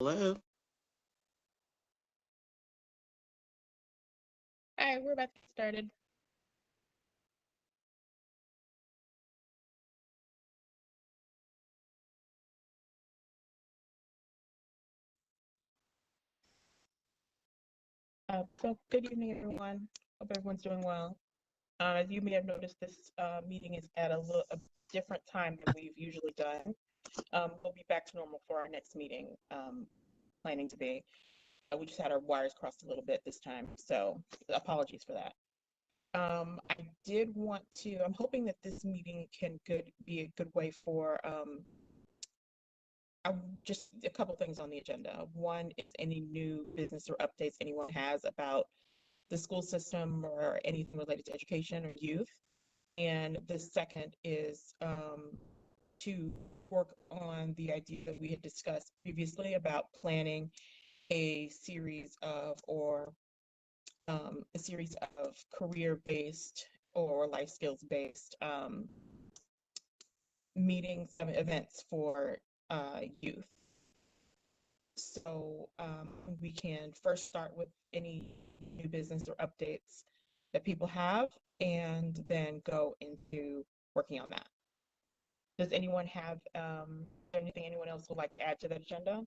Hello. All right, we're about to get started. So good evening, everyone. Hope everyone's doing well. As you may have noticed, this meeting is at a different time than we've usually done. We'll be back to normal for our next meeting, planning to be. We just had our wires crossed a little bit this time, so apologies for that. I did want to, I'm hoping that this meeting can be a good way for just a couple things on the agenda. One is any new business or updates anyone has about the school system or anything related to education or youth. And the second is to work on the idea that we had discussed previously about planning a series of or a series of career-based or life skills-based meetings and events for youth. So we can first start with any new business or updates that people have, and then go into working on that. Does anyone have anything anyone else would like to add to that agenda?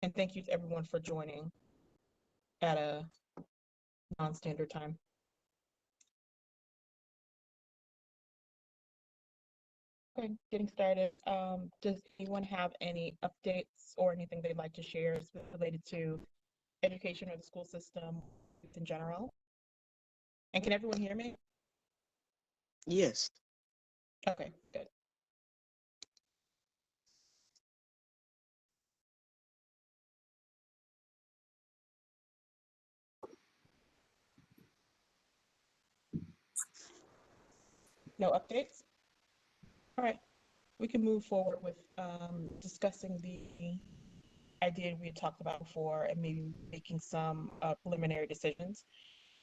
And thank you to everyone for joining at a non-standard time. Okay, getting started. Does anyone have any updates or anything they'd like to share related to education or the school system in general? And can everyone hear me? Yes. Okay, good. No updates? All right, we can move forward with discussing the idea we had talked about before and maybe making some preliminary decisions.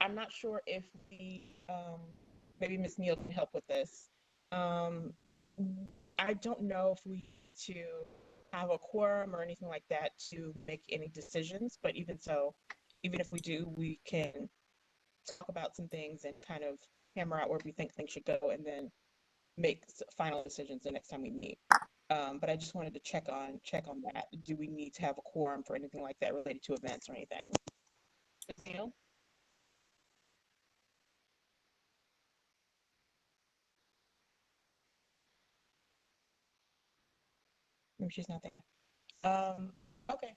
I'm not sure if maybe Ms. Neal can help with this. Um, I don't know if we need to have a quorum or anything like that to make any decisions, but even so, even if we do, we can talk about some things and kind of hammer out where we think things should go and then make final decisions the next time we meet. But I just wanted to check on that. Do we need to have a quorum for anything like that related to events or anything? Neil? Maybe she's not there. Okay.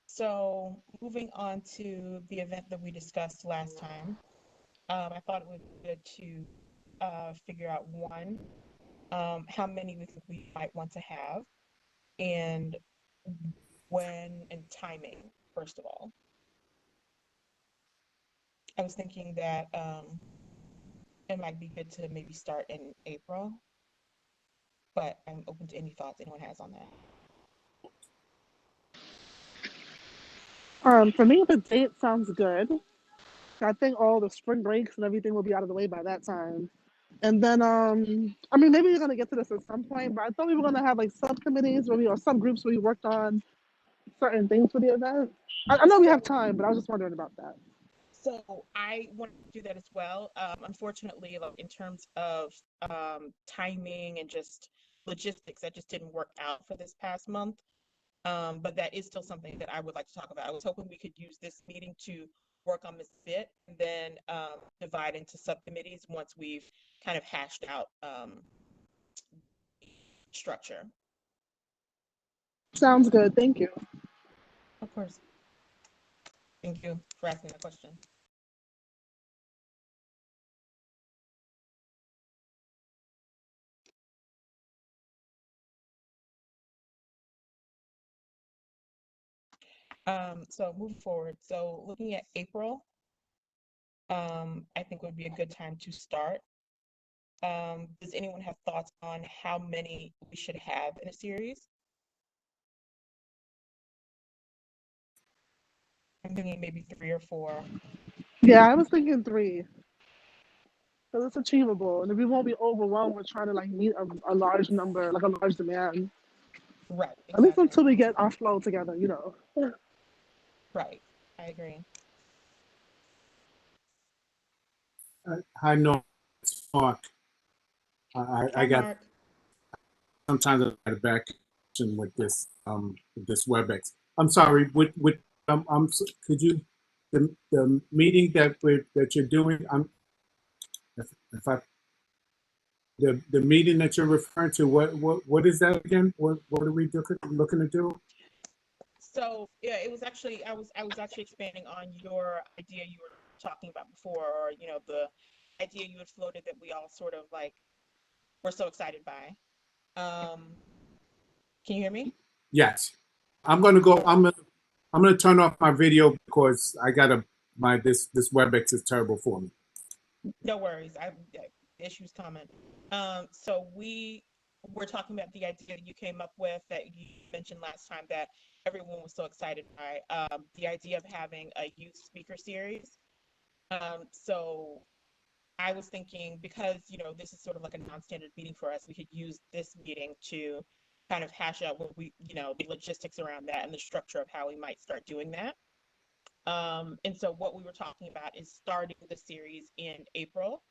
So moving on to the event that we discussed last time, I thought it would be good to figure out one, how many we think we might want to have, and when and timing, first of all. I was thinking that it might be good to maybe start in April, but I'm open to any thoughts anyone has on that. For me, the date sounds good. I think all the spring breaks and everything will be out of the way by that time. And then, I mean, maybe we're gonna get to this at some point, but I thought we were gonna have like subcommittees where we or some groups where we worked on certain things for the event. I know we have time, but I was just wondering about that. So I wanted to do that as well. Unfortunately, like in terms of timing and just logistics, that just didn't work out for this past month. But that is still something that I would like to talk about. I was hoping we could use this meeting to work on this bit and then divide into subcommittees once we've kind of hashed out structure. Sounds good. Thank you. Of course. Thank you for asking the question. So moving forward, so looking at April, I think would be a good time to start. Does anyone have thoughts on how many we should have in a series? I'm thinking maybe 3 or 4. Yeah, I was thinking 3. So it's achievable, and we won't be overwhelmed with trying to like meet a large number, like a large demand. Right, At least exactly. until we get our flow together, you know. Right. I agree. Hi, Norm. It's Mark. I Hi, got Mark. sometimes I got a back with this WebEx. I'm sorry. Could you the meeting that you're doing? If I the meeting that you're referring to. What is that again? What are we looking to do? So yeah, it was actually I was actually expanding on your idea you were talking about before, or the idea you had floated that we all sort of like were so excited by. Can you hear me? Yes, I'm gonna go. All right. I'm gonna turn off my video because I gotta this WebEx is terrible for me. No worries. Issues coming. So we were talking about the idea you came up with that you mentioned last time that everyone was so excited by, the idea of having a youth speaker series. So I was thinking because, this is sort of like a non-standard meeting for us, we could use this meeting to kind of hash out what the logistics around that and the structure of how we might start doing that. And so what we were talking about is starting the series in April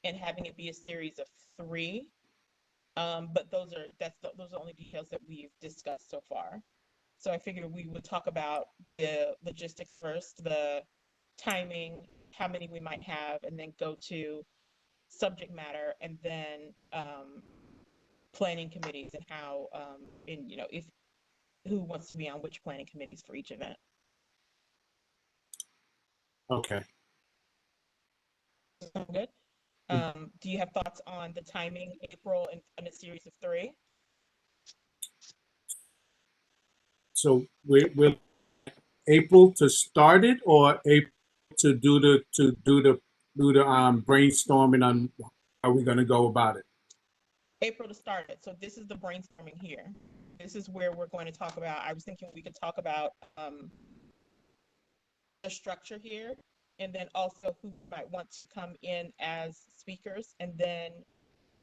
and having it be a series of 3. But those are the only details that we've discussed so far. So I figured we would talk about the logistics first, the timing, how many we might have, and then go to subject matter, and then planning committees and how, and if who wants to be on which planning committees for each event. Okay. Sound good? Do you have thoughts on the timing, April, and a series of 3? So we're April to start it, or April to do the brainstorming on how we're gonna go about it. April to start it. So this is the brainstorming here. This is where we're going to talk about. I was thinking we could talk about the structure here, and then also who might want to come in as speakers, and then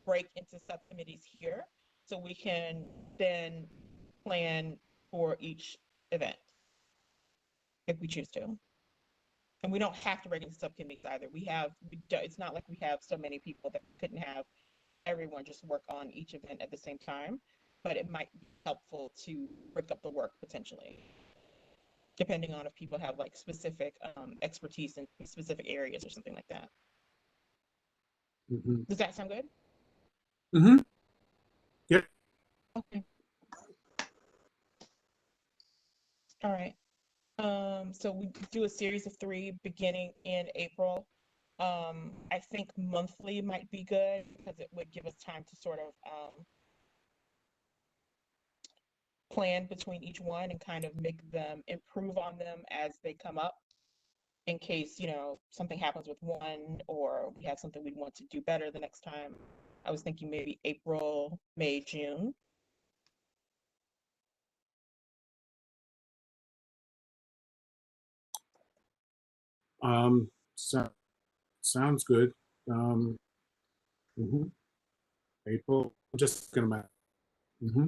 break into subcommittees here, so we can then plan for each event if we choose to. And we don't have to break into subcommittees either. It's not like we have so many people that we couldn't have everyone just work on each event at the same time, but it might be helpful to break up the work potentially, depending on if people have like specific expertise in specific areas or something like that. Mm-hmm. Does that sound good? Mm-hmm. Yeah. Okay. All right. So we do a series of 3 beginning in April. I think monthly might be good because it would give us time to sort of plan between each one and kind of make them improve on them as they come up, in case, something happens with one or we have something we want to do better the next time. I was thinking maybe April, May, June. So, sounds good. Mhm. April. I'm just gonna matter. Mm-hmm.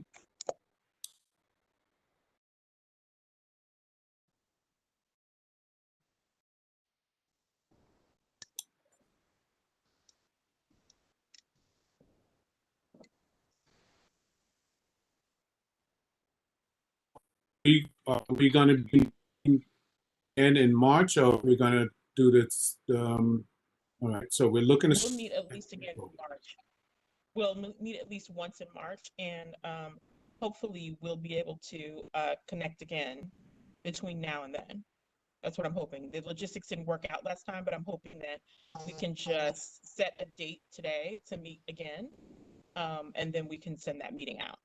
Are we gonna be in March, or we're gonna do this? All right. So we're looking We'll to. meet at least again in March. We'll meet at least once in March, and hopefully we'll be able to connect again between now and then. That's what I'm hoping. The logistics didn't work out last time, but I'm hoping that we can just set a date today to meet again, and then we can send that meeting out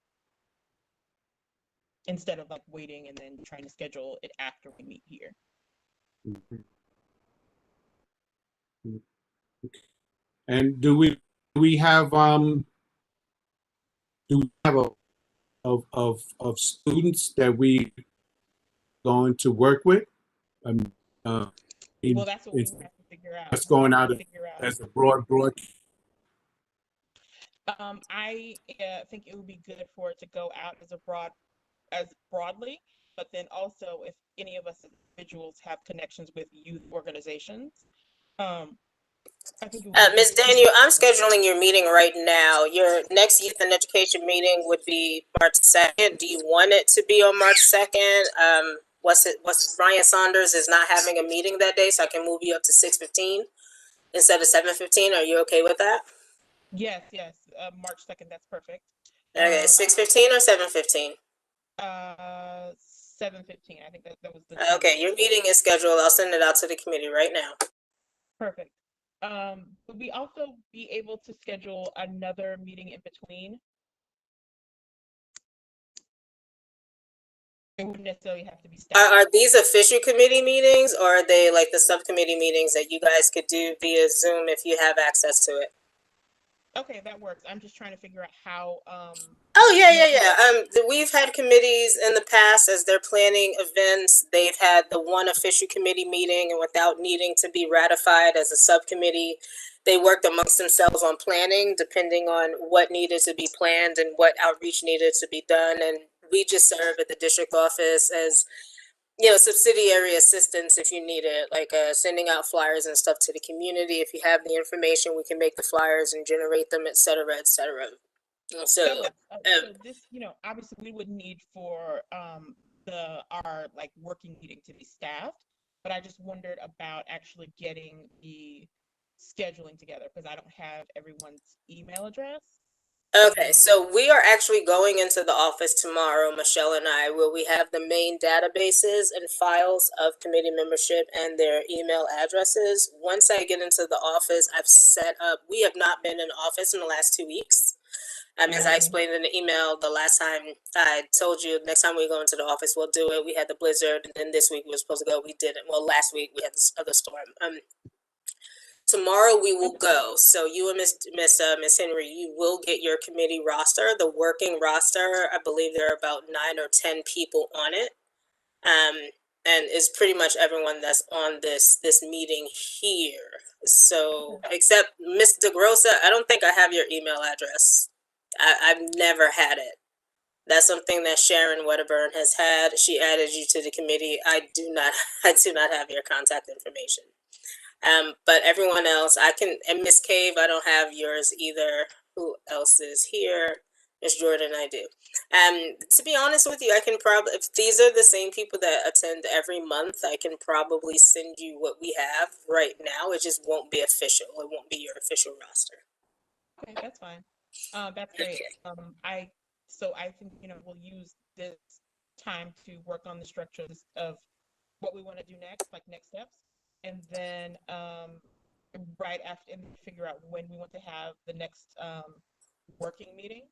instead of like waiting and then trying to schedule it after we meet here. And do we have a of students that we going to work with? uh, Well, that's what we it's, have to figure out. it's We going have out to figure out. as a broad. I think it would be good for it to go out as broadly, but then also if any of us individuals have connections with youth organizations, um, I think it would be good Ms. to Daniel, I'm scheduling your meeting right now. Your next youth and education meeting would be March 2nd. Do you want it to be on March 2nd? What's Ryan Saunders is not having a meeting that day, so I can move you up to 6:15 instead of 7:15. Are you okay with that? Yes, March 2nd, that's perfect. Okay, 6:15 or 7:15? 7:15, I think that was the Okay, your meeting is scheduled. I'll send it out to the committee right now. perfect. Would we also be able to schedule another meeting in between? It wouldn't necessarily have to be staff. Are these official committee meetings, or are they like the subcommittee meetings that you guys could do via Zoom if you have access to it? Okay, that works. I'm just trying to figure out how, Oh, yeah. We've had committees in the past as they're planning events. They've had the one official committee meeting, and without needing to be ratified as a subcommittee, they worked amongst themselves on planning, depending on what needed to be planned and what outreach needed to be done. And we just serve at the district office as, subsidiary assistance if you need it, like sending out flyers and stuff to the community. If you have the information, we can make the flyers and generate them, et cetera, et cetera. So, that works. So this, obviously we would need for our like working meeting to be staffed, but I just wondered about actually getting the scheduling together because I don't have everyone's email address. okay, so we are actually going into the office tomorrow, Michelle and I, where we have the main databases and files of committee membership and their email addresses. Once I get into the office, I've set up, we have not been in office in the last 2 weeks. As I explained in the email the last time, I told you next time we go into the office, we'll do it. We had the blizzard, and then this week we were supposed to go. We didn't. Well, last week we had this other storm. Tomorrow we will go. So you and Miss Henry, you will get your committee roster, the working roster. I believe there are about 9 or 10 people on it, and it's pretty much everyone that's on this meeting here. So except Miss DeGrossa, I don't think I have your email address. I've never had it. That's something that Sharon Wedderburn has had. She added you to the committee. I do not have your contact information. But everyone else, and Miss Cave, I don't have yours either. Who else is here? Miss Jordan, I do. To be honest with you, I can probably, if these are the same people that attend every month, I can probably send you what we have right now. It just won't be official. It won't be your official roster. Okay, that's fine. That's great. So I think, we'll use this time to work on the structure of what we want to do next, like next steps. And then right after, and figure out when we want to have the next working meeting.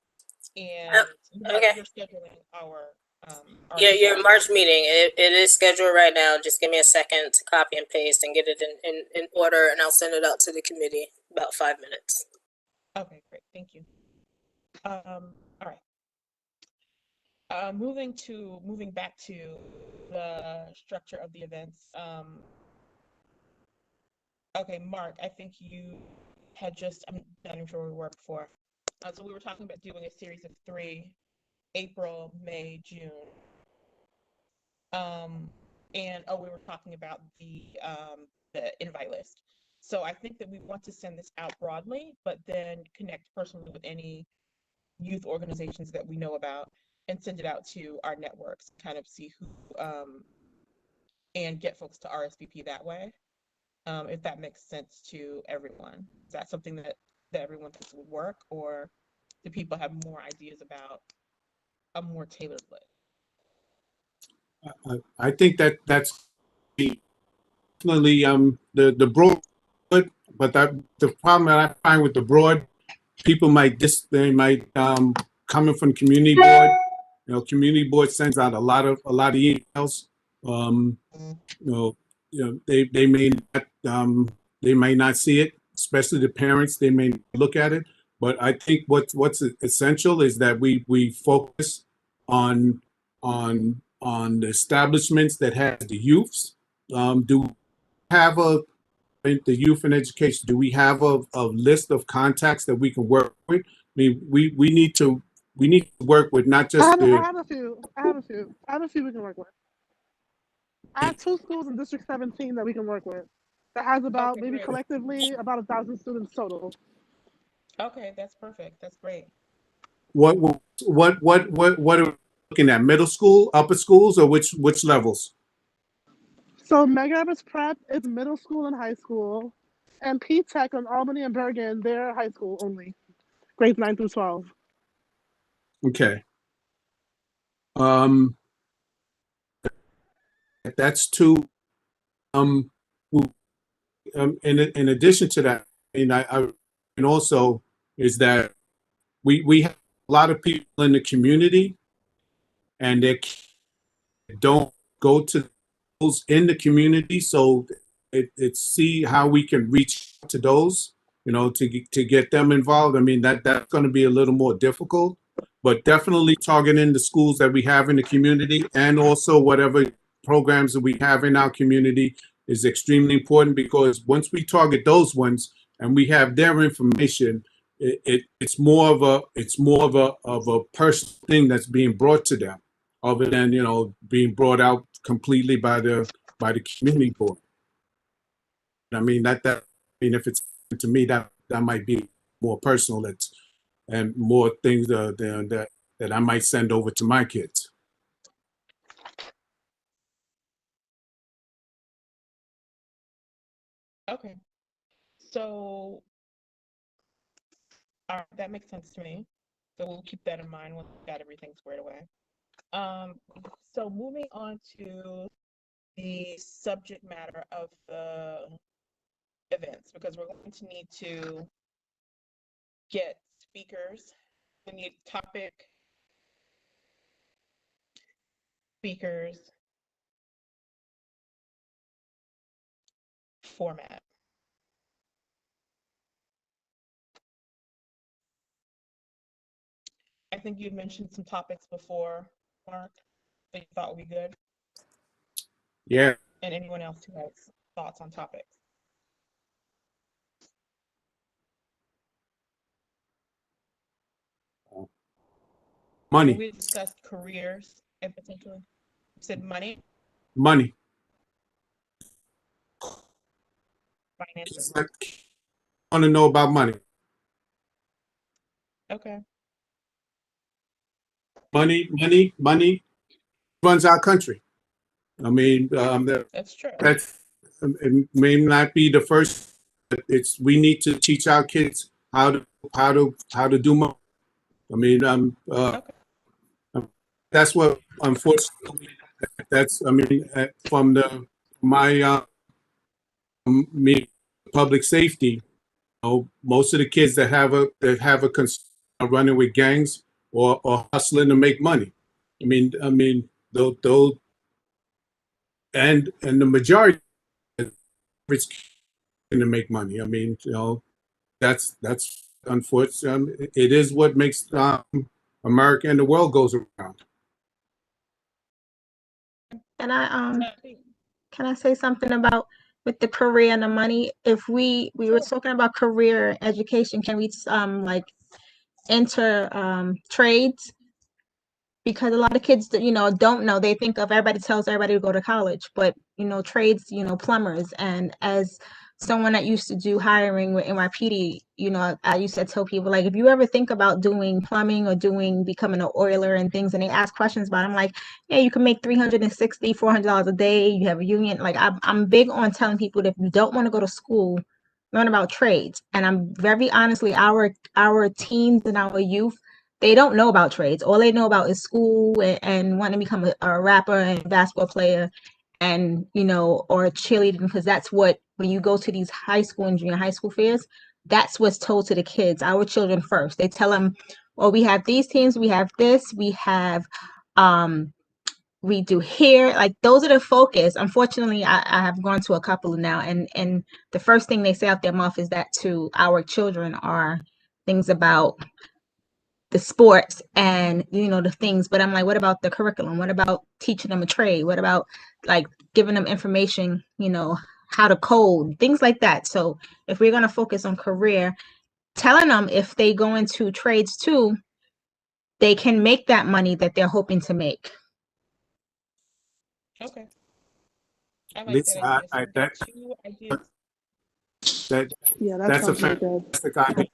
And okay. you're scheduling our your March meeting. It is scheduled right now. Just give me a second to copy and paste and get it in order, and I'll send it out to the committee about 5 minutes. Okay, great. Thank you. All right. Moving back to the structure of the events. Okay, Mark, I think you had I'm not even sure where we were before. So we were talking about doing a series of 3, April, May, June. And we were talking about the invite list. So I think that we want to send this out broadly, but then connect personally with any youth organizations that we know about and send it out to our networks, kind of see who, and get folks to RSVP that way. If that makes sense to everyone. Is that something that everyone thinks would work, or do people have more ideas about a more tailored list? I think that's definitely the broad, but the problem that I find with the broad, people might coming from community board. Community board sends out a lot of emails. They may not see it, especially the parents. They may look at it, but I think what's essential is that we focus on the establishments that have the youths do we have in the youth and education, do we have a list of contacts that we can work with? I mean, we need to work with not I just have, I the, have a few. I have a few. I have a few we can work with. I have 2 schools in District 17 that we can work with. That has about Okay, maybe great. collectively about 1,000 students total. Okay, that's perfect. That's great. what are we looking at? Middle school, upper schools, or which levels? So Mega Evans Prep is middle school and high school, and P Tech on Albany and Bergen, they're high school only, grades 9 through 12. Okay. Um, that's two. Um, w- in addition to that, I and also is that we have a lot of people in the community, and they don't go to those in the community. So it's see how we can reach out to those, to get them involved. I mean, that's going to be a little more difficult, but definitely targeting the schools that we have in the community, and also whatever programs that we have in our community is extremely important, because once we target those ones and we have their information, it's more of a personal thing that's being brought to them, other than being brought out completely by the community board. I mean, if it's to me, that might be more personal. And more things that I might send over to my kids. Okay. So, all right, that makes sense to me. So we'll keep that in mind once we got everything squared away. So moving on to the subject matter of the events, because we're going to need to get speakers. We need topic, speakers, format. I think you mentioned some topics before, Mark, that you thought would be good, Yeah, and anyone else who has thoughts on topics. money, We discussed careers and potentially, you said money, money. finances. I want to know about money. Okay, Money runs our country. I mean, that's true. it may not be the first, but we need to teach our kids how to do money. I mean, Okay. that's what, unfortunately, I mean, from my me public safety. Most of the kids that have a concern are running with gangs or hustling to make money. I mean, those and the majority of it's to make money. I mean, that's unfortunate. It is what makes America and the world goes around. And I I think- can I say something about with the career and the money? If we were talking about career education, can we like enter trades? Because a lot of kids that don't know, they think of everybody tells everybody to go to college, but trades, plumbers. And as someone that used to do hiring with NYPD, I used to tell people, like, if you ever think about doing plumbing or becoming an oiler and things, and they ask questions about it, I'm like, yeah, you can make $360-$400 a day. You have a union. Like, I'm big on telling people that if you don't want to go to school, learn about trades. And I'm very honestly, our teens and our youth, they don't know about trades. All they know about is school and wanting to become a rapper and basketball player and, or cheerleading, because that's what, when you go to these high school and junior high school fairs, that's what's told to the kids, our children first. They tell them, well, we have these teams, we have this, we have, we do hair. Like, those are the focus. Unfortunately, I have gone to a couple now, and the first thing they say out their mouth is that to our children are things about the sports and the things, but I'm like, what about the curriculum? What about teaching them a trade? What about like giving them information, how to code, things like that. So if we're going to focus on career, telling them if they go into trades too, they can make that money that they're hoping to make. Okay. I like This, that idea. So I, we've got 2 ideas. that, Yeah, that that's a sounds really good. fantastic idea.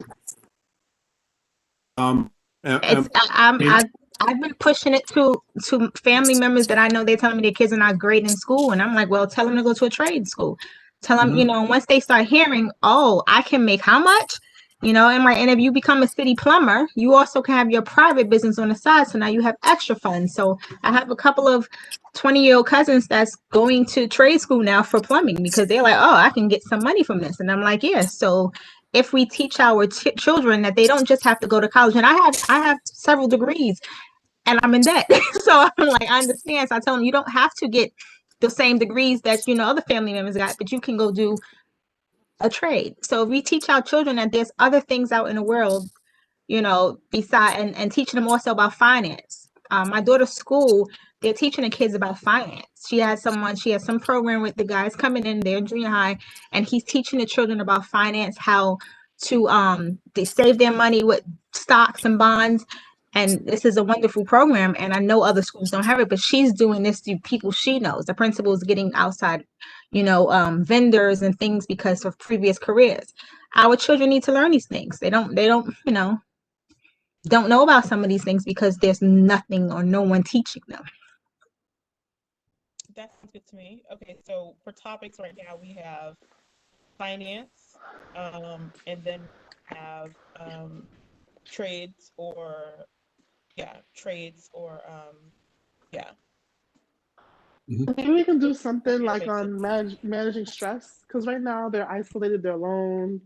And- It's, and- I've been pushing it to family members that I know. They're telling me their kids are not great in school, and I'm like, well, tell them to go to a trade school. Tell them, Mhm. once they start hearing, oh, I can make how much, and if you become a city plumber, you also can have your private business on the side. So now you have extra funds. So I have a couple of 20-year-old cousins that's going to trade school now for plumbing because they're like, oh, I can get some money from this, and I'm like, yeah. So if we teach our children that they don't just have to go to college, and I have several degrees and I'm in debt. So I'm like, I understand. So I tell them you don't have to get the same degrees that other family members got, but you can go do a trade. So if we teach our children that there's other things out in the world, beside and teaching them also about finance. My daughter's school, they're teaching the kids about finance. She has some program with the guys coming in there in junior high, and he's teaching the children about finance, how to they save their money with stocks and bonds. And this is a wonderful program, and I know other schools don't have it, but she's doing this to people she knows. The principal is getting outside, vendors and things because of previous careers. Our children need to learn these things. They don't, don't know about some of these things because there's nothing or no one teaching them. That sounds good to me. Okay, so for topics right now, we have finance, and then have trades or yeah. Maybe we can do something Yeah, like makes on sense. managing stress, because right now they're isolated, they're alone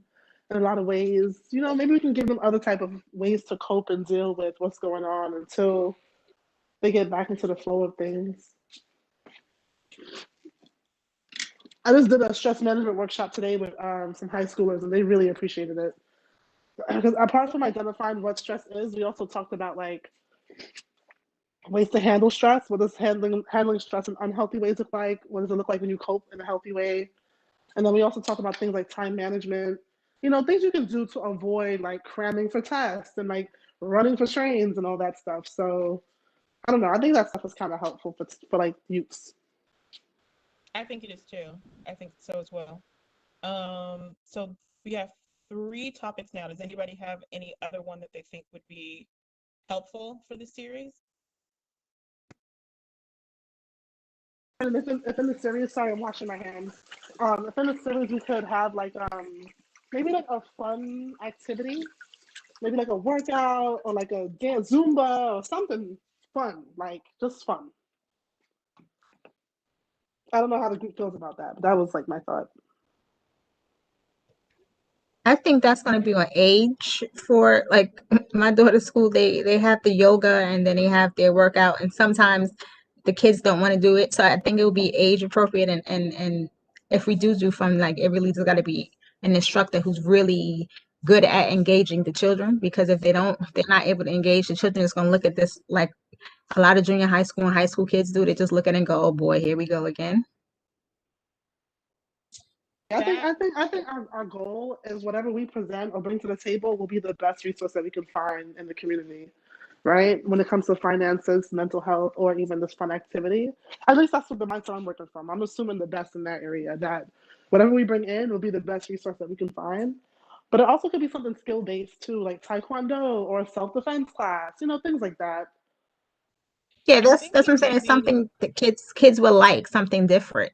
in a lot of ways. Maybe we can give them other type of ways to cope and deal with what's going on until they get back into the flow of things. I just did a stress management workshop today with some high schoolers, and they really appreciated it. Because apart from Okay. identifying what stress is, we also talked about like ways to handle stress. What does handling stress in unhealthy ways look like? What does it look like when you cope in a healthy way? And then we also talk about things like time management, things you can do to avoid like cramming for tests and like running for trains and all that stuff. So I don't know. I think that stuff is kind of helpful for like youths. I think it is too. I think so as well. So we have 3 topics now. Does anybody have any other one that they think would be helpful for this series? And if in the series, sorry, I'm washing my hands. If in the series we could have like maybe like a fun activity, maybe like a workout or like a dance Zumba or something fun, like just fun. I don't know how the group feels about that, but that was like my thought. I think that's going to be an age for like my daughter's school. They have the yoga and then they have their workout, and sometimes the kids don't want to do it. So I think it will be age appropriate, and if we do fun, like it really has got to be an instructor who's really good at engaging the children, because if they're not able to engage the children, it's going to look at this like a lot of junior high school and high school kids do. They just look at it and go, oh boy, here we go again. I think our goal is whatever we present or bring to the table will be the best resource that we can find in the community, right? When it comes to finances, mental health, or even this fun activity. At least that's what the mindset I'm working from. I'm assuming the best in that area, that whatever we bring in will be the best resource that we can find. But it also could be something skill based too, like taekwondo or self defense class, things like that. Yeah, I'm that's what thinking I'm saying. It's maybe something that kids will like, something different.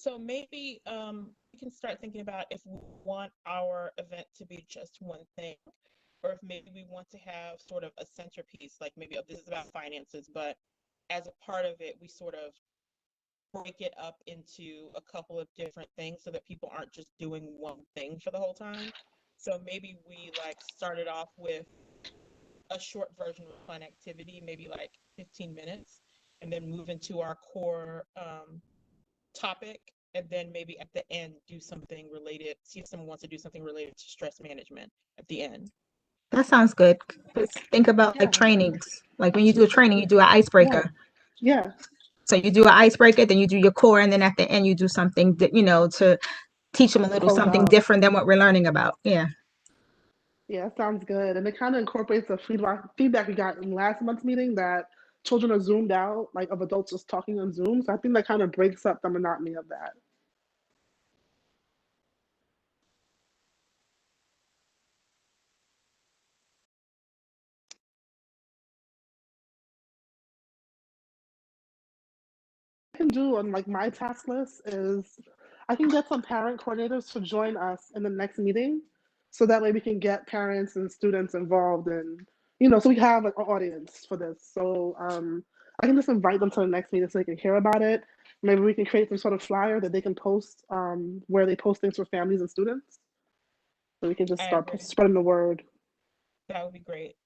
so maybe we can start thinking about if we want our event to be just one thing, or if maybe we want to have sort of a centerpiece, like maybe this is about finances, but as a part of it, we sort of break it up into a couple of different things so that people aren't just doing one thing for the whole time. So maybe we like started off with a short version of a fun activity, maybe like 15 minutes, and then move into our core topic, and then maybe at the end do something related, see if someone wants to do something related to stress management at the end. That sounds good. 'Cause think about Yeah. like trainings. Like when you do a training, you do an icebreaker. Yeah. So you do an icebreaker, then you do your core, and then at the end you do something that, to teach them a little Close something out. different than what we're learning about. Yeah. Yeah, sounds good. And it kind of incorporates the feedback we got in last month's meeting that children are zoomed out, like of adults just talking on Zoom. So I think that kind of breaks up the monotony of that. Can do on like my task list is I can get some parent coordinators to join us in the next meeting so that way we can get parents and students involved and so we have like an audience for this. So I can just invite them to the next meeting so they can hear about it. Maybe we can create some sort of flyer that they can post where they post things for families and students. So we can just I start agree. spreading the word. That would be great.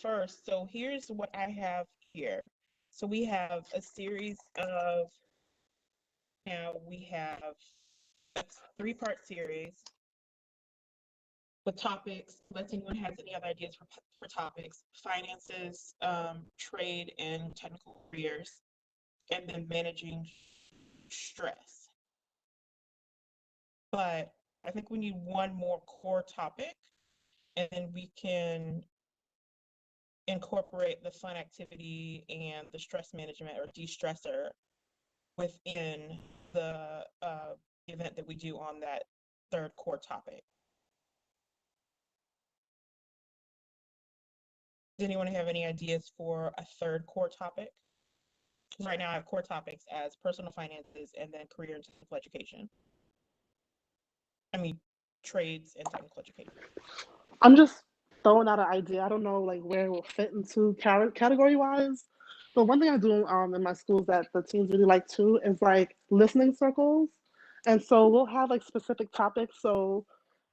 First, so here's what I have here. So we have a series of, now we have a 3-part series with topics. Unless anyone has any other ideas for topics: finances, trade and technical careers, and then managing stress. But I think we need one more core topic, and then we can incorporate the fun activity and the stress management or de-stressor within the event that we do on that 3rd core topic. Does anyone have any ideas for a 3rd core topic? Right now I have core topics as personal finances and then career and technical education. I mean, trades and technical education. I'm just throwing out an idea. I don't know like where it will fit into category wise. But one thing I do in my schools that the teens really like too is like listening circles. And so we'll have like specific topics. So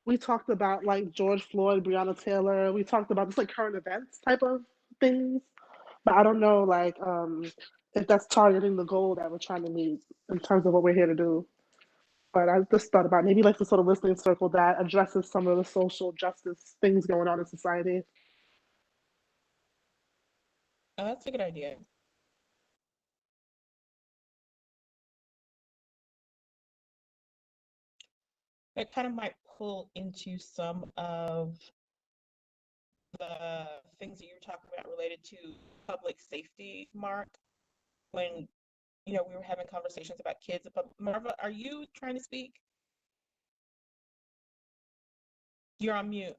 we talked about like George Floyd, Breonna Taylor. We talked about just like current events type of things. But I don't know like if that's targeting the goal that we're trying to meet in terms of what we're here to do. But I just thought about maybe like the sort of listening circle that addresses some of the social justice things going on in society. Oh, that's a good idea. That kind of might pull into some of the things that you're talking about related to public safety, Mark, when we were having conversations about kids. But Marva, are you trying to speak? You're on mute.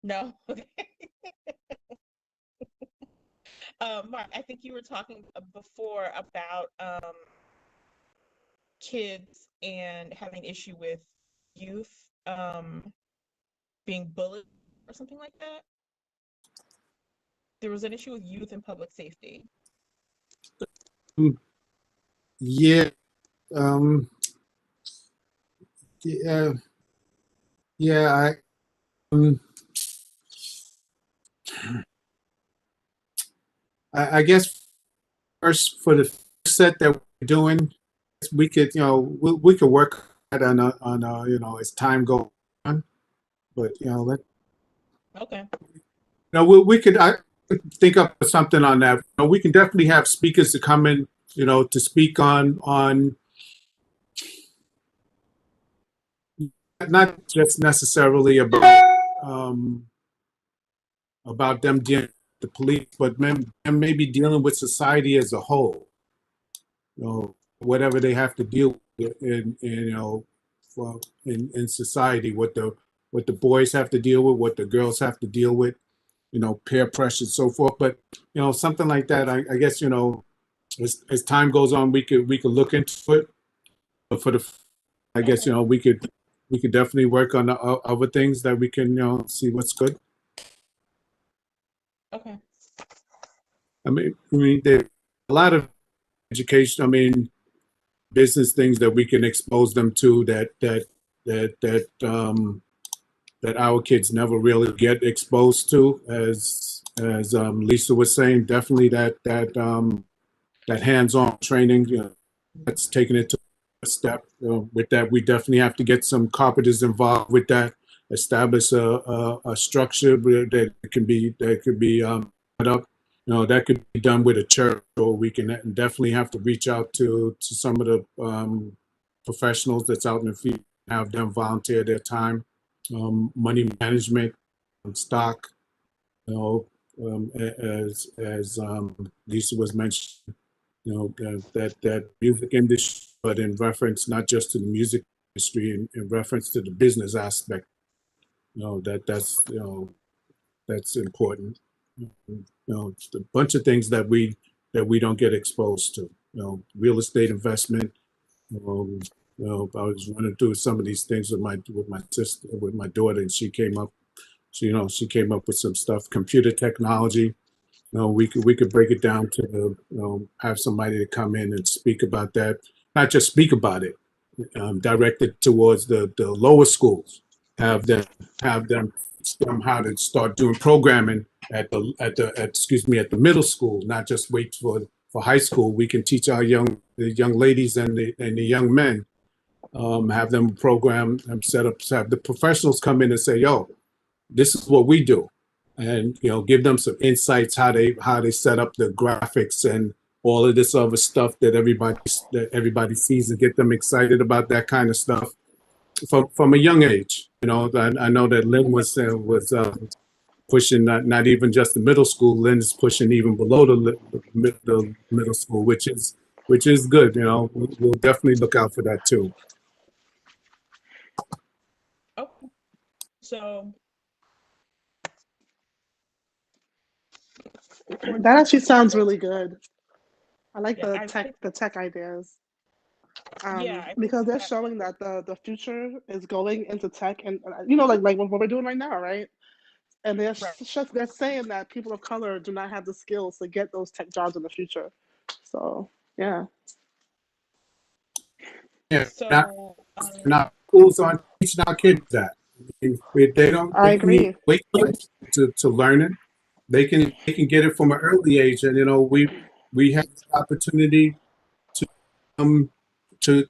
No? Okay. Mark, I think you were talking before about kids and having an issue with youth being bullied or something like that. There was an issue with youth and public safety. Yeah. Yeah. Yeah. I guess first for the first set that we're doing, we could, we could work on as time goes on. But Okay. we could think up something on that. We can definitely have speakers to come in, to speak on not just necessarily about them dealing with the police, but maybe dealing with society as a whole. Whatever they have to deal with in society, what the boys have to deal with, what the girls have to deal with, peer pressure and so forth. But something like that. I guess as time goes on, we could look into it. But I guess we could definitely work on the other things that we can see what's good. Okay. I mean, there's a lot of education. I mean, business things that we can expose them to that our kids never really get exposed to. As Lisa was saying, definitely that hands-on training. That's taking it to a step. With that, we definitely have to get some carpenters involved with that. establish a structure that could be set up. You know, that could be done with a church, or we can definitely have to reach out to some of the professionals that's out in the field, have them volunteer their time, money management, stock, you know, as Lisa was mentioning, you know, that music industry, but in reference not just to the music industry, in reference to the business aspect, you know, that's important. You know, it's a bunch of things that we don't get exposed to. You know, real estate investment. Um, you know, I was running through some of these things with my sister, with my daughter, and she came up. She came up with some stuff. Computer technology. You know, we could break it down to, you know, have somebody to come in and speak about that. Not just speak about it, direct it towards the lower schools. Have them teach them how to start doing programming at the middle school. Not just wait for high school. We can teach the young ladies and the young men. Have them program and set up. Have the professionals come in and say, "Yo, this is what we do," and, you know, give them some insights how they set up the graphics and all of this other stuff that everybody sees, and get them excited about that kind of stuff from a young age. You know, I know that Lynn was pushing not even just the middle school. Lynn is pushing even below the middle school, which is good. You know, we'll definitely look out for that too. Oh, so That actually sounds really good. I like yeah, I think, the tech ideas. yeah, I think Because they're that, showing that the future is going into tech, and you know, like what we're doing right now, right? And right. they're saying that people of color do not have the skills to get those tech jobs in the future. So yeah, Yeah, So, now schools aren't teaching our kids that. They don't. I They don't need agree. to wait to learn it. They can get it from an early age, and, you know, we have the opportunity to um to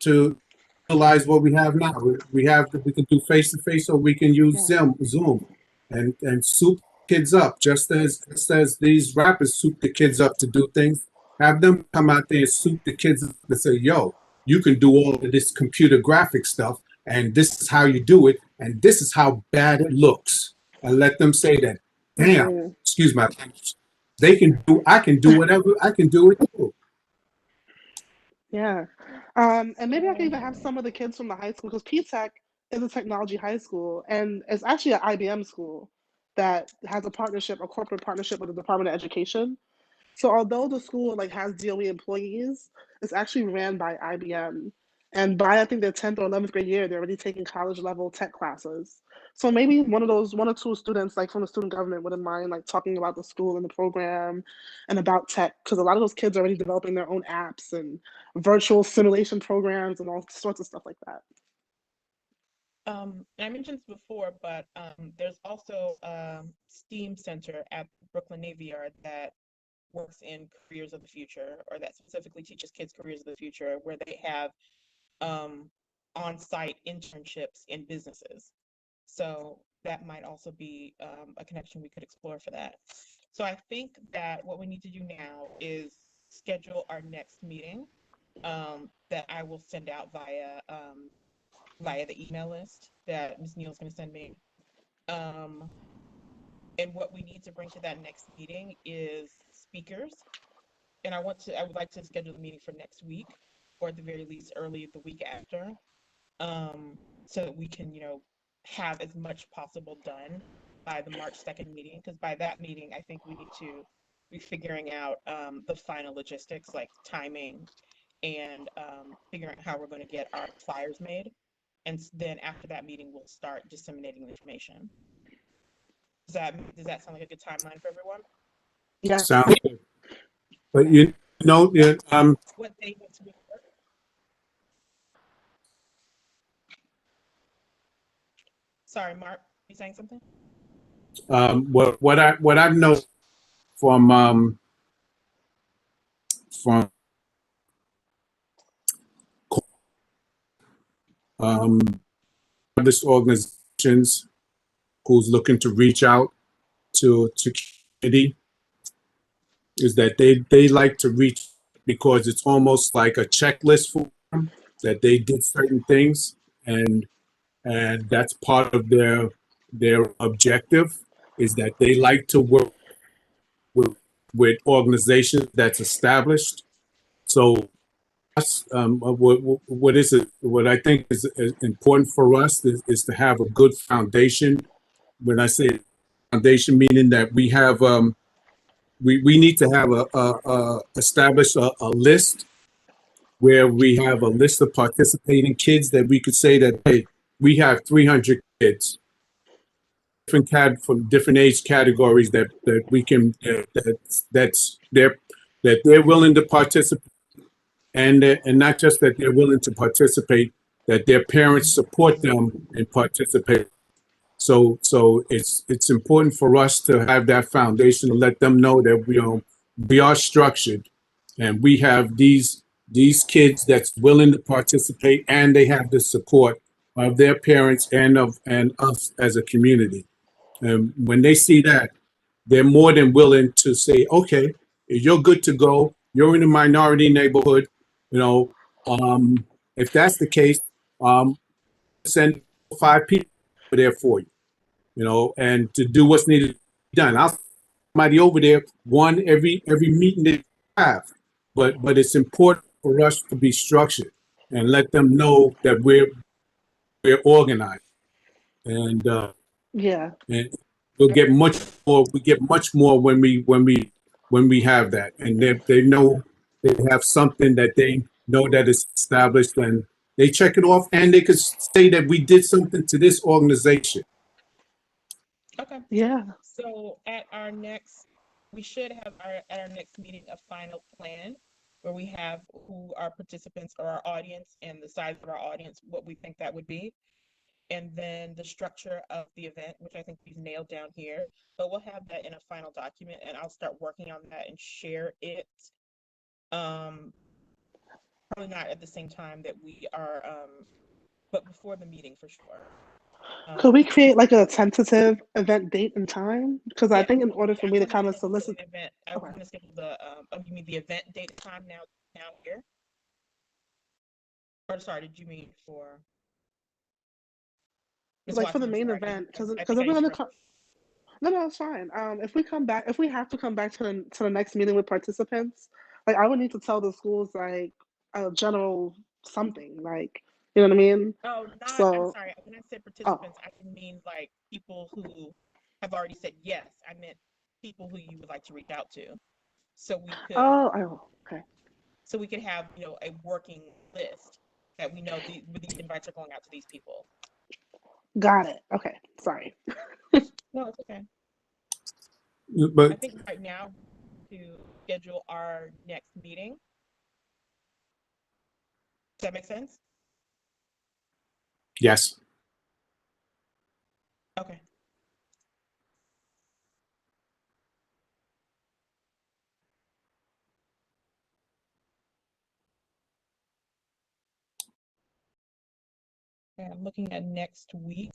utilize what we have now. We can do face to face, or we can use Yeah. Zoom, and soup kids up, just as these rappers soup the kids up to do things. Have them come out there and soup the kids up and say, "Yo, you can do all of this computer graphic stuff, and this is how you do it, and this is how bad it looks," and let them say that. Damn, Mhm. excuse my language. They can do. I can do whatever. I can do it too. Yeah. And maybe I can so even have some of the kids from the high school, because P-Tech is a technology high school, and it's actually an IBM school that has a corporate partnership with the Department of Education. So although the school like has DOE employees, it's actually ran by IBM. And by I think their 10th or 11th grade year, they're already taking college level tech classes. So maybe one or two students like from the student government wouldn't mind like talking about the school and the program and about tech, because a lot of those kids are already developing their own apps and virtual simulation programs and all sorts of stuff like that. I mentioned this before, but there's also STEAM Center at Brooklyn Navy Yard that works in careers of the future, or that specifically teaches kids careers of the future, where they have on-site internships in businesses. So that might also be a connection we could explore for that. So I think that what we need to do now is schedule our next meeting that I will send out via the email list that Ms. Neal's going to send me. And what we need to bring to that next meeting is speakers. And I would like to schedule the meeting for next week, or at the very least early the week after, so that we can, have as much possible done by the March 2nd meeting. Because by that meeting, I think we need to be figuring out the final logistics, like timing, and figuring out how we're going to get our flyers made. And then after that meeting, we'll start disseminating the information. Does that sound like a good timeline for everyone? Yes. Sounds good. But you know, yeah, What day next week work? Sorry, Mark, you saying something? what I've noticed from from um, this organizations, who's looking to reach out to community is that they like to reach because it's almost like a checklist for them that they did certain things and that's part of their objective is that they like to work with organizations that's established. So what I think is important for us is to have a good foundation. When I say foundation, meaning that we have we need to have establish a list where we have a list of participating kids that we could say that, hey, we have 300 kids from different age categories that we can that they're willing to participate and not just that they're willing to participate, that their parents support them in participate. So it's important for us to have that foundation to let them know that we are structured and we have these kids that's willing to participate and they have the support of their parents and us as a community. And when they see that, they're more than willing to say, okay, you're good to go. You're in a minority neighborhood. If that's the case, send 5 people there for you, and to do what's needed to be done. I'll send somebody over there, one every meeting they have. But it's important for us to be structured and let them know that we're organized. And Yeah. and we'll get much more. We get much more when we have that, and they know they have something that they know that is established, and they check it off, and they could say that we did something to this organization. Okay. Yeah. So we should have at our next meeting a final plan where we have who our participants or our audience and the size of our audience, what we think that would be. And then the structure of the event, which I think we've nailed down here, but we'll have that in a final document and I'll start working on that and share it. Probably not at the same time that we are, but before the meeting for sure. Could we create like a tentative event date and time? Because I Yeah, think in order for me to kind of schedule an solicit. event, I was gonna schedule you mean the event date and time now here? Or sorry, did you mean for? Ms. Like for Watson, the I'm main sorry, event, because I if think I we're gonna interrupted. no, it's fine. If we have to come back to the next meeting with participants, like I would need to tell the schools like a general something, like you know what I mean. Oh, I'm So, sorry. When I said oh, participants, I didn't mean like people who have already said yes. I meant people who you would like to reach out to. So we could okay, have, a working list that we know these invites are going out to these people. got it. Okay, sorry. No, it's okay. I But think right now to schedule our next meeting. Does that make sense? yes, Okay. Okay, I'm looking at next week.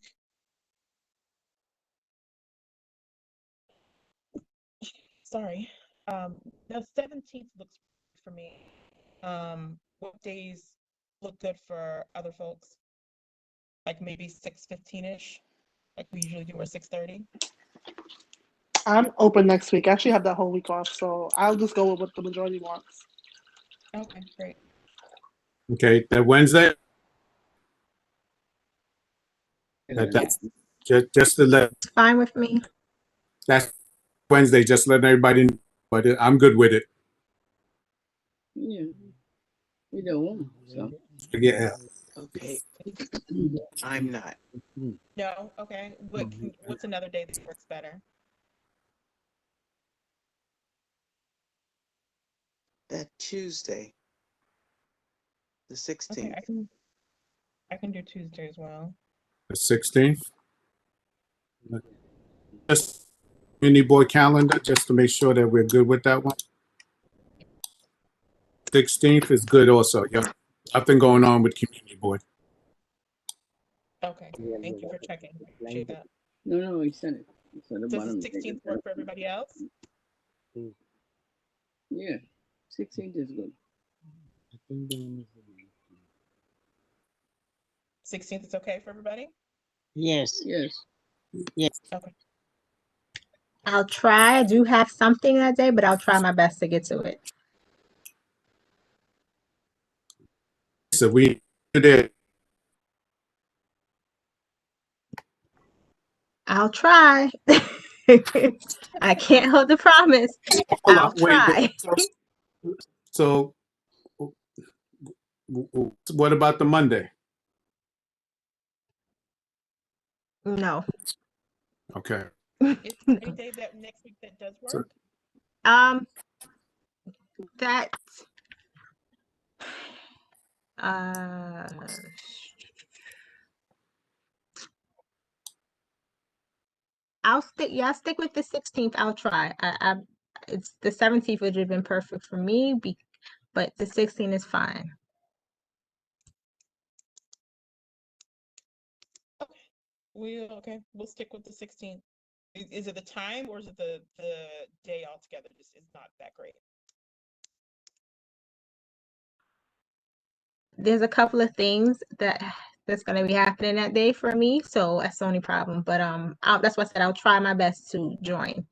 Sorry. The 17th looks for me. What days look good for other folks? Like maybe 6:15-ish, like we usually do, or 6:30. I'm open next week. I actually have that whole week off, so I'll just go with what the majority wants. Okay, great. okay, that Wednesday. That's just to let It's fine with me. that's Wednesday. Just letting everybody know, but I'm good with it. Yeah. We don't want so. Yeah. Okay. I'm not. No, okay. What's another day that works better? That Tuesday, the Okay, 16th. I can do Tuesday as well. The 16th. Just mini board calendar, just to make sure that we're good with that one. 16th is good also. Yep. Nothing going on with community board. Okay, thank you for checking. Appreciate that. No, he said it. It's at the Does bottom. the 16th work for everybody else? Yeah, 16th is good. 16th is okay for everybody? Yes. Yes. Okay. I'll try. I do have something that day, but I'll try my best to get to it. So we did. I'll try. I can't hold the promise. Hold I'll on, wait. try. So, what about the Monday? No. Okay. Is there any day that next week that does work? That I'll stick with the 16th. I'll try. It's the 17th would have been perfect for me, but the 16th is fine. We'll stick with the 16th. Is it the time or is it the day altogether? Just is not that great. There's a couple that's going to be happening that day for me, so that's the only problem. But that's why I said I'll try my best to join.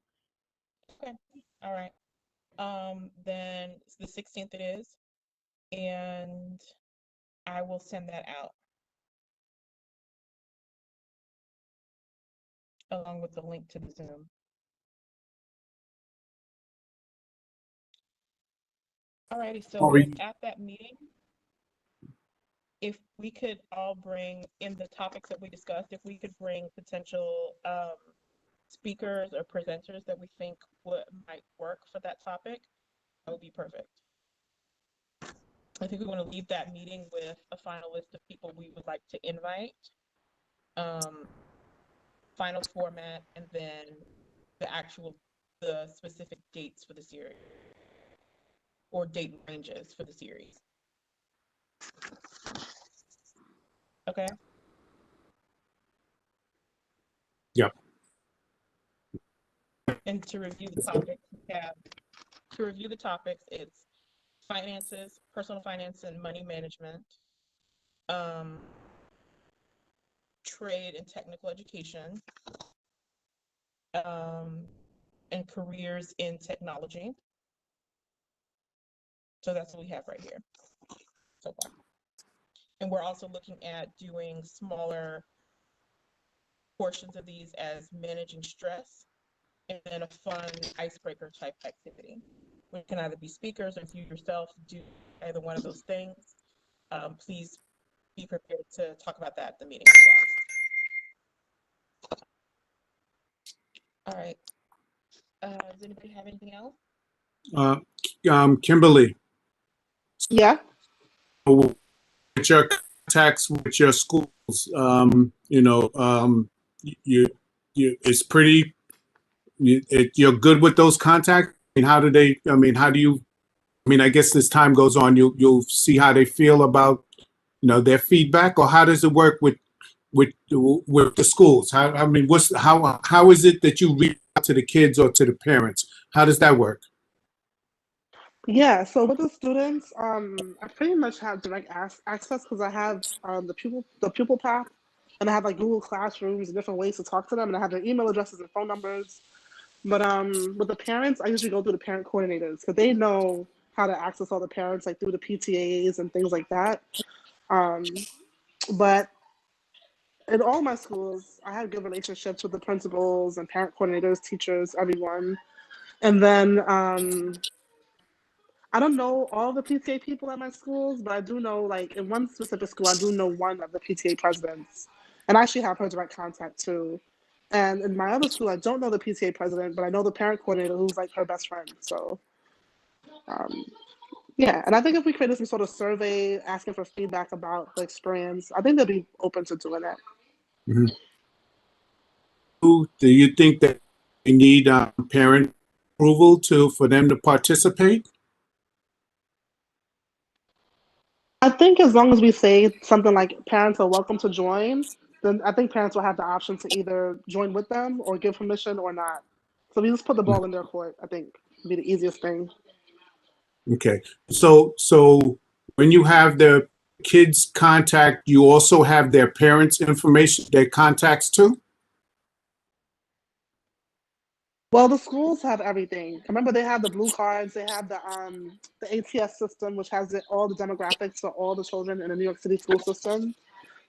Okay. All right. Then the 16th it is, and I will send that out along with the link to the Zoom. Alrighty, so at that meeting, if we could all bring in the topics that we discussed, if we could bring potential speakers or presenters that we think might work for that topic, that would be perfect. I think we want to leave that meeting with a final list of people we would like to invite, final format, and then the specific dates for the series or date ranges for the series. Okay. Yep. And to review the topics, it's finances, personal finance and money management, trade and technical education, and careers in technology. So that's what we have right here so far. And we're also looking at doing smaller portions of these as managing stress and then a fun icebreaker type activity. We can either be speakers or if you yourself do either one of those things, please be prepared to talk about that at the meeting as well. All right. Does anybody have anything else? Kimberly. Yeah. With your contacts with your schools, it's pretty. You're good with those contacts. I mean, I guess as time goes on, you'll see how they feel about, their feedback, or how does it work with the schools? How is it that you reach out to the kids or to the parents? How does that work? Yeah, so with the students, I pretty much have direct access because I have the pupil path, and I have like Google Classrooms and different ways to talk to them, and I have their email addresses and phone numbers. But with the parents, I usually go through the parent coordinators because they know how to access all the parents, like through the PTAs and things like that. But in all my schools, I have good relationships with the principals and parent coordinators, teachers, everyone. And then I don't know all the PTA people at my schools, but I do know, like, in one specific school, I do know one of the PTA presidents. And I actually have her direct contact, too. And in my other school, I don't know the PTA president, but I know the parent coordinator who's, like, her best friend. So, yeah. And I think if we created some sort of survey asking for feedback about the experience, I think they'll be open to doing that. Mm-hmm. Do you think that we need parent approval for them to participate? I think as long as we say something like parents are welcome to join, then I think parents will have the option to either join with them or give permission or not. So we just put the ball in their court, I think, would be the easiest thing. Okay. So when you have the kids' contact, you also have their parents' information, their contacts too? Well, the schools have everything. Remember, they have the blue cards. They have the ATS system, which has all the demographics for all the children in the New York City school system.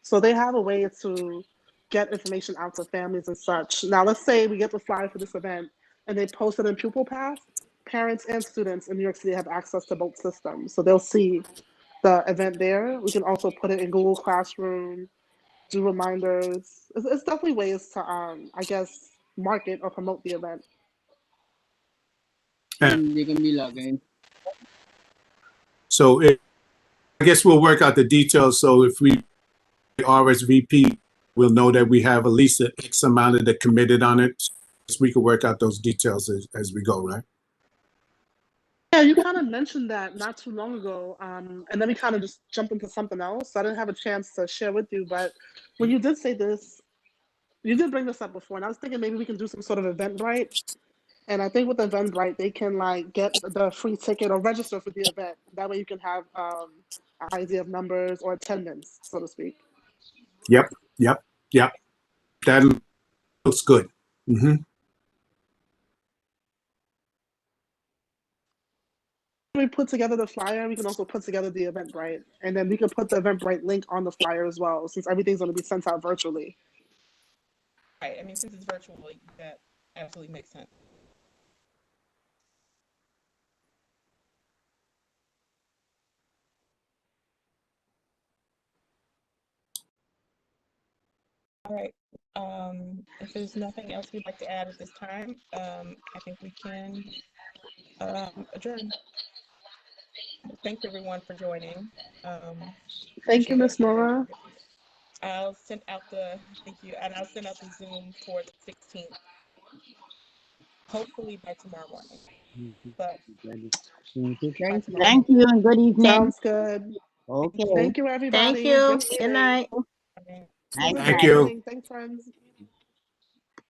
So they have a way to get information out to families and such. Now, let's say we get the flyer for this event and they post it in Pupil Pass. Parents and students in New York City have access to both systems. So they'll see the event there. We can also put it in Google Classroom, do reminders. It's definitely ways to, I guess, market or promote the event. And they can be logged in. So I guess we'll work out the details. So if we RSVP, we'll know that we have at least an X amount of the committed on it. So we can work out those details as we go, right? Yeah, you kind of mentioned that not too long ago, and then we kind of just jumped into something else. So I didn't have a chance to share with you, but when you did say this, you did bring this up before, and I was thinking maybe we can do some sort of Eventbrite. And I think with Eventbrite, they can like get the free ticket or register for the event. That way you can have an idea of numbers or attendance, so to speak. Yep. That looks good. Mm-hmm. We put together the flyer, we can also put together the Eventbrite. And then we can put the Eventbrite link on the flyer as well, since everything's going to be sent out virtually. Right, I mean, since it's virtual, that absolutely makes sense. All right, if there's nothing else we'd like to add at this time, I think we can adjourn. Thanks everyone for joining. Thank you, Ms. Nora. I'll send out thank you, and I'll send out the Zoom for the 16th, hopefully by tomorrow morning. But Thank you and good evening. Sounds good. Okay. Thank you, everybody. Thank you. Good Good night. meeting. Thank you. Thanks, friends.